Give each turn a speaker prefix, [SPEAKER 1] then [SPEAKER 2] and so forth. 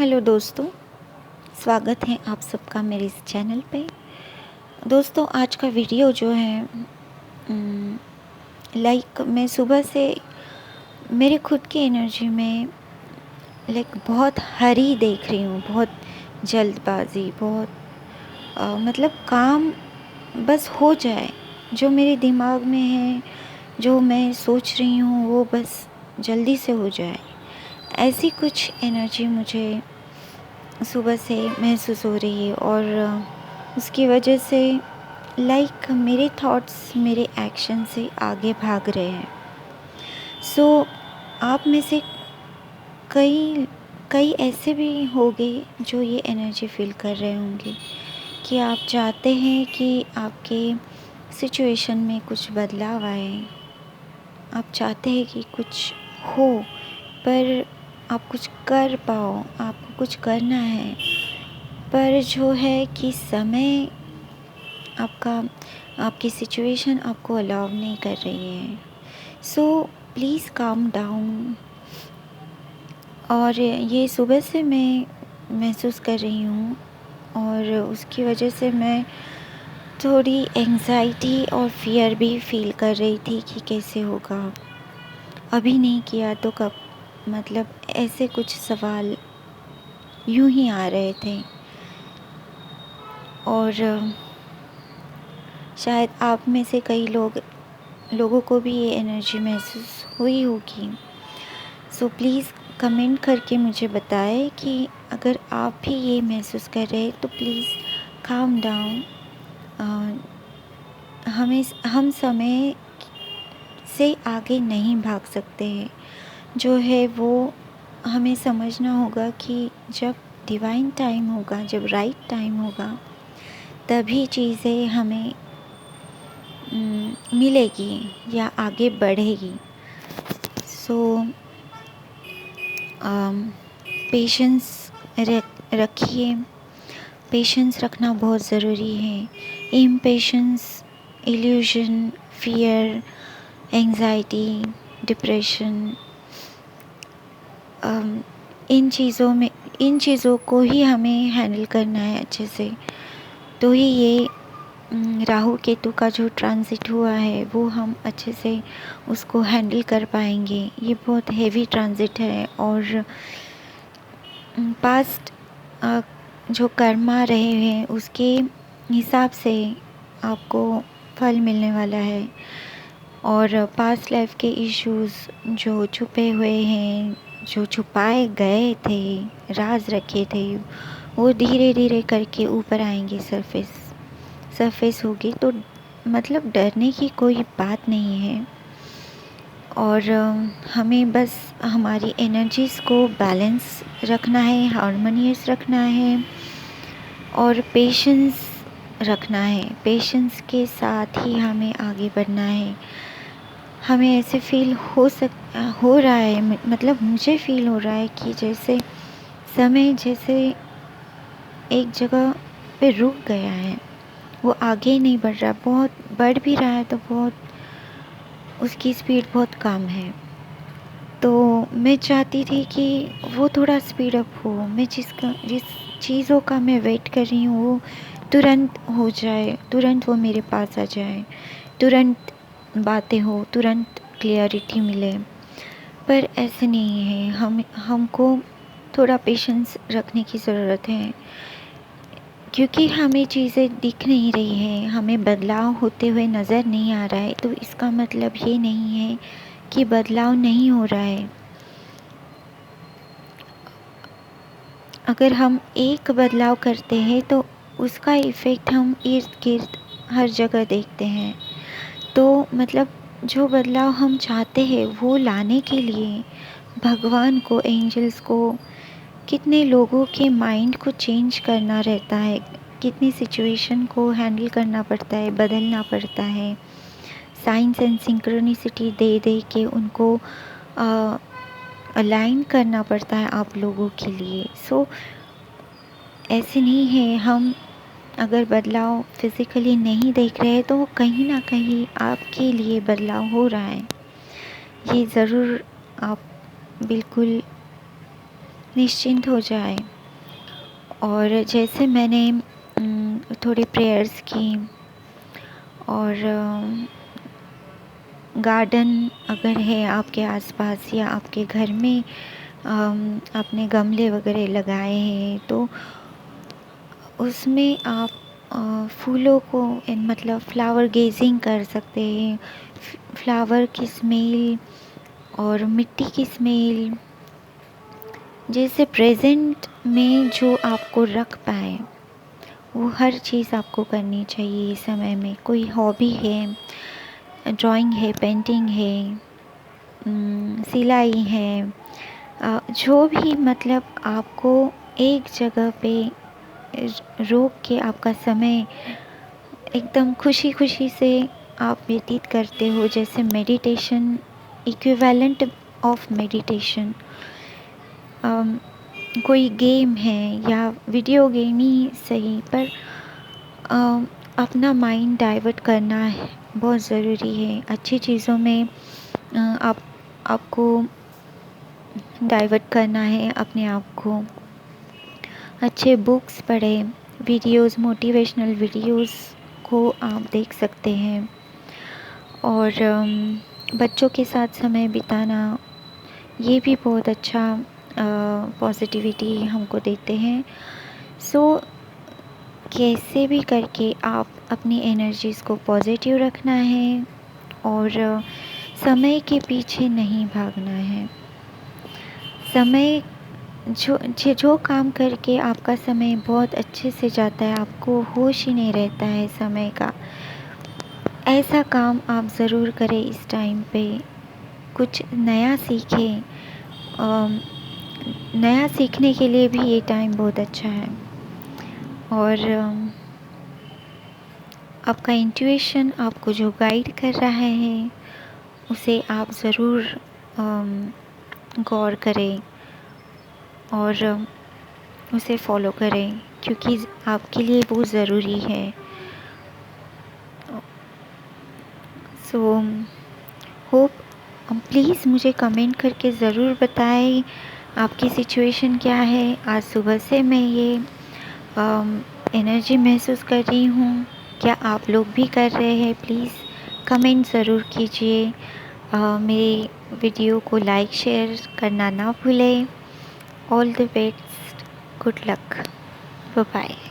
[SPEAKER 1] Hello दोस्तों, स्वागत है आप सबका मेरे इस चैनल पे। दोस्तों, आज का वीडियो जो है मैं सुबह से मेरे खुद की एनर्जी में बहुत हरी देख रही हूँ, बहुत जल्दबाजी, बहुत मतलब काम बस हो जाए, जो मेरे दिमाग में है, जो मैं सोच रही हूँ वो बस जल्दी से हो जाए। ऐसी कुछ एनर्जी मुझे सुबह से महसूस हो रही है और उसकी वजह से मेरे थॉट्स मेरे एक्शन से आगे भाग रहे हैं। आप में से कई कई ऐसे भी होंगे जो ये एनर्जी फील कर रहे होंगे कि आप चाहते हैं कि आपके सिचुएशन में कुछ बदलाव आए, आप चाहते हैं कि कुछ हो, पर आप कुछ कर पाओ, आपको कुछ करना है, पर जो है कि समय आपकी सिचुएशन आपको अलाउ नहीं कर रही है। Please calm down. और ये सुबह से मैं महसूस कर रही हूँ और उसकी वजह से मैं थोड़ी एंजाइटी और फियर भी फील कर रही थी कि कैसे होगा, अभी नहीं किया तो कब, ऐसे कुछ सवाल यूं ही आ रहे थे। और शायद आप में से कई लोगों को भी ये एनर्जी महसूस हुई होगी। प्लीज़ कमेंट करके मुझे बताएं कि अगर आप भी ये महसूस कर रहे हैं तो प्लीज़ काम डाउन। हम समय से आगे नहीं भाग सकते हैं, जो है वो हमें समझना होगा कि जब डिवाइन टाइम होगा, जब राइट टाइम होगा, तभी चीज़ें हमें मिलेगी या आगे बढ़ेगी। पेशेंस रखिए। पेशेंस रखना बहुत ज़रूरी है। Impatience, illusion, fear, anxiety, depression, इन चीज़ों को ही हमें हैंडल करना है अच्छे से। तो ही ये राहु केतु का जो ट्रांजिट हुआ है वो हम अच्छे से उसको हैंडल कर पाएंगे। ये बहुत हेवी ट्रांजिट है और पास्ट जो कर्मा रहे हैं उसके हिसाब से आपको फल मिलने वाला है। और पास्ट लाइफ के इश्यूज़ जो छुपे हुए हैं, जो छुपाए गए थे, राज रखे थे, वो धीरे धीरे करके ऊपर आएंगे, सरफेस होगी। तो डरने की कोई बात नहीं है। और हमें बस हमारी एनर्जीज़ को बैलेंस रखना है, हार्मोनियस रखना है और पेशेंस रखना है। पेशेंस के साथ ही हमें आगे बढ़ना है। हमें ऐसे फील हो रहा है, मुझे फील हो रहा है कि जैसे समय जैसे एक जगह पे रुक गया है, वो आगे नहीं बढ़ रहा, बहुत बढ़ भी रहा है तो बहुत उसकी स्पीड बहुत कम है। तो मैं चाहती थी कि वो थोड़ा स्पीड अप हो। जिस चीज़ों का मैं वेट कर रही हूँ वो तुरंत हो जाए, तुरंत वो मेरे पास आ जाए, तुरंत बातें हो, तुरंत क्लियरिटी मिले। पर ऐसे नहीं है। हमको थोड़ा पेशेंस रखने की ज़रूरत है, क्योंकि हमें चीज़ें दिख नहीं रही हैं, हमें बदलाव होते हुए नज़र नहीं आ रहा है। तो इसका मतलब ये नहीं है कि बदलाव नहीं हो रहा है। अगर हम एक बदलाव करते हैं तो उसका इफ़ेक्ट हम इर्द गिर्द हर जगह देखते हैं। तो जो बदलाव हम चाहते हैं वो लाने के लिए भगवान को, एंजल्स को, कितने लोगों के माइंड को चेंज करना रहता है, कितनी सिचुएशन को हैंडल करना पड़ता है, बदलना पड़ता है, साइंस एंड सिंक्रोनिसिटी दे दे के उनको अलाइन करना पड़ता है आप लोगों के लिए। ऐसे नहीं है, हम अगर बदलाव फिज़िकली नहीं देख रहे हैं तो वो कहीं ना कहीं आपके लिए बदलाव हो रहा है। ये ज़रूर आप बिल्कुल निश्चिंत हो जाए। और जैसे मैंने थोड़ी प्रेयर्स की, और गार्डन अगर है आपके आसपास या आपके घर में, आपने गमले वगैरह लगाए हैं, तो उसमें आप फूलों को मतलब फ्लावर गेजिंग कर सकते हैं। फ्लावर की स्मेल और मिट्टी की स्मेल, जैसे प्रेजेंट में जो आपको रख पाए वो हर चीज़ आपको करनी चाहिए इस समय में। कोई हॉबी है, ड्राइंग है, पेंटिंग है, सिलाई है, जो भी मतलब आपको एक जगह पे रोक के आपका समय एकदम खुशी खुशी से आप व्यतीत करते हो, जैसे मेडिटेशन, इक्विवेलेंट ऑफ मेडिटेशन। कोई गेम है या वीडियो गेम ही सही, पर अपना माइंड डाइवर्ट करना है बहुत ज़रूरी है। अच्छी चीज़ों में आपको डाइवर्ट करना है अपने आप को। अच्छे बुक्स पढ़ें, वीडियोस, मोटिवेशनल वीडियोस को आप देख सकते हैं। और बच्चों के साथ समय बिताना, ये भी बहुत अच्छा पॉजिटिविटी हमको देते हैं। सो कैसे भी करके आप अपनी एनर्जीज़ को पॉजिटिव रखना है, और समय के पीछे नहीं भागना है। समय जो काम करके आपका समय बहुत अच्छे से जाता है, आपको होश ही नहीं रहता है समय का, ऐसा काम आप ज़रूर करें इस टाइम पे। कुछ नया सीखें। नया सीखने के लिए भी ये टाइम बहुत अच्छा है। और आपका इंट्यूशन आपको जो गाइड कर रहा है उसे आप ज़रूर गौर करें और उसे फॉलो करें, क्योंकि आपके लिए वो ज़रूरी है। सो होप, प्लीज़ मुझे कमेंट करके ज़रूर बताएं आपकी सिचुएशन क्या है। आज सुबह से मैं ये एनर्जी महसूस कर रही हूँ, क्या आप लोग भी कर रहे हैं? प्लीज़ कमेंट ज़रूर कीजिए। मेरे वीडियो को लाइक शेयर करना ना भूलें। All the best, good luck, bye bye.